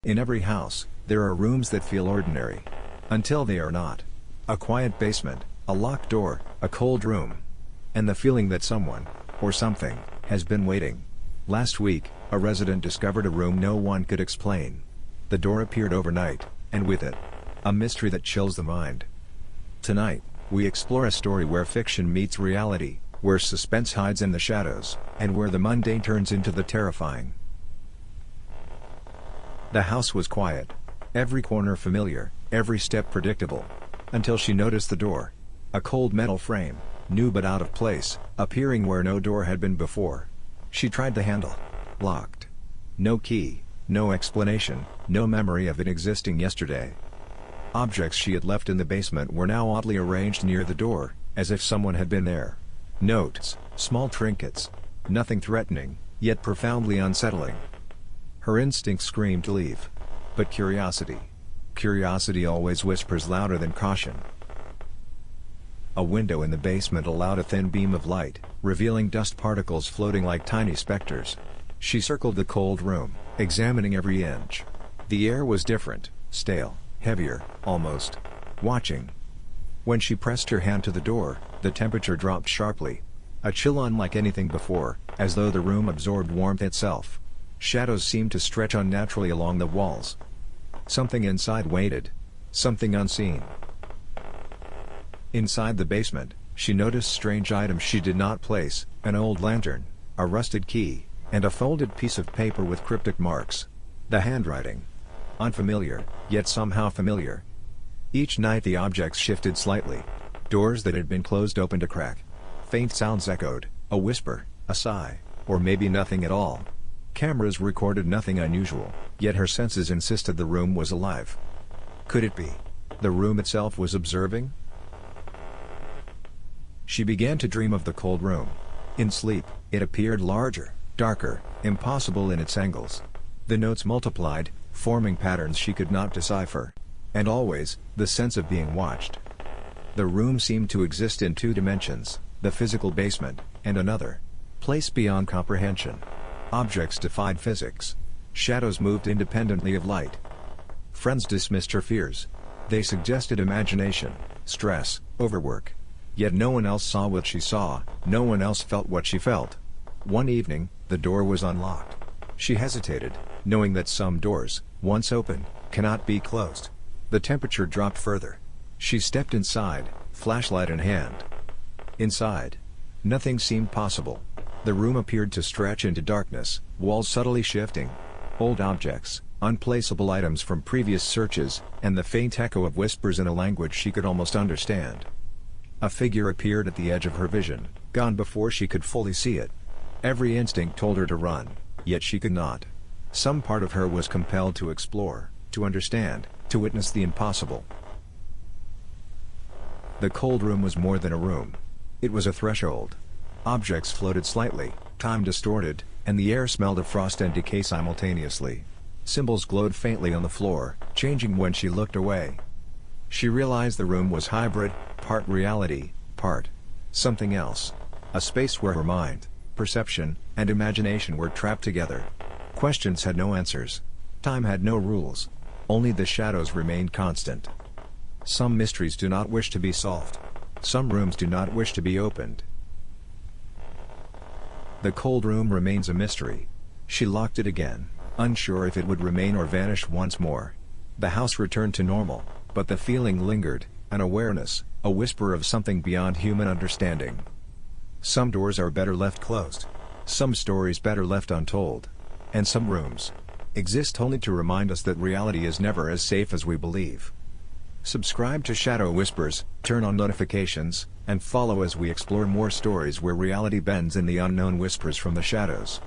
In every house, there are rooms that feel ordinary. Until they are not. A quiet basement, a locked door, a cold room. And the feeling that someone, or something, has been waiting. Last week, a resident discovered a room no one could explain. The door appeared overnight, and with it, a mystery that chills the mind. Tonight, we explore a story where fiction meets reality, where suspense hides in the shadows, and where the mundane turns into the terrifying. The house was quiet. Every corner familiar, every step predictable. Until she noticed the door. A cold metal frame, new but out of place, appearing where no door had been before. She tried the handle. Locked. No key, no explanation, no memory of it existing yesterday. Objects she had left in the basement were now oddly arranged near the door, as if someone had been there. Notes, small trinkets. Nothing threatening, yet profoundly unsettling. Her instinct screamed to leave. But curiosity always whispers louder than caution. A window in the basement allowed a thin beam of light, revealing dust particles floating like tiny specters. She circled the cold room, examining every inch. The air was different, stale, heavier, almost watching. When she pressed her hand to the door, the temperature dropped sharply. A chill unlike anything before, as though the room absorbed warmth itself. Shadows seemed to stretch unnaturally along the walls. Something inside waited. Something unseen. Inside the basement, she noticed strange items she did not place, an old lantern, a rusted key, and a folded piece of paper with cryptic marks. The handwriting. Unfamiliar, yet somehow familiar. Each night the objects shifted slightly. Doors that had been closed opened a crack. Faint sounds echoed, a whisper, a sigh, or maybe nothing at all. Cameras recorded nothing unusual, yet her senses insisted the room was alive. Could it be? The room itself was observing? She began to dream of the cold room. In sleep, it appeared larger, darker, impossible in its angles. The notes multiplied, forming patterns she could not decipher. And always, the sense of being watched. The room seemed to exist in two dimensions, the physical basement, and another place beyond comprehension. Objects defied physics. Shadows moved independently of light. Friends dismissed her fears. They suggested imagination, stress, overwork. Yet no one else saw what she saw, no one else felt what she felt. One evening, the door was unlocked. She hesitated, knowing that some doors, once open, cannot be closed. The temperature dropped further. She stepped inside, flashlight in hand. Inside, nothing seemed possible. The room appeared to stretch into darkness, walls subtly shifting. Old objects, unplaceable items from previous searches, and the faint echo of whispers in a language she could almost understand. A figure appeared at the edge of her vision, gone before she could fully see it. Every instinct told her to run, yet she could not. Some part of her was compelled to explore, to understand, to witness the impossible. The cold room was more than a room. It was a threshold. Objects floated slightly, time distorted, and the air smelled of frost and decay simultaneously. Symbols glowed faintly on the floor, changing when she looked away. She realized the room was hybrid, part reality, part something else. A space where her mind, perception, and imagination were trapped together. Questions had no answers. Time had no rules. Only the shadows remained constant. Some mysteries do not wish to be solved. Some rooms do not wish to be opened. The cold room remains a mystery. She locked it again, unsure if it would remain or vanish once more. The house returned to normal, but the feeling lingered, an awareness, a whisper of something beyond human understanding. Some doors are better left closed. Some stories better left untold. And some rooms exist only to remind us that reality is never as safe as we believe. Subscribe to Shadow Whispers, turn on notifications, and follow as we explore more stories where reality bends in the unknown whispers from the shadows.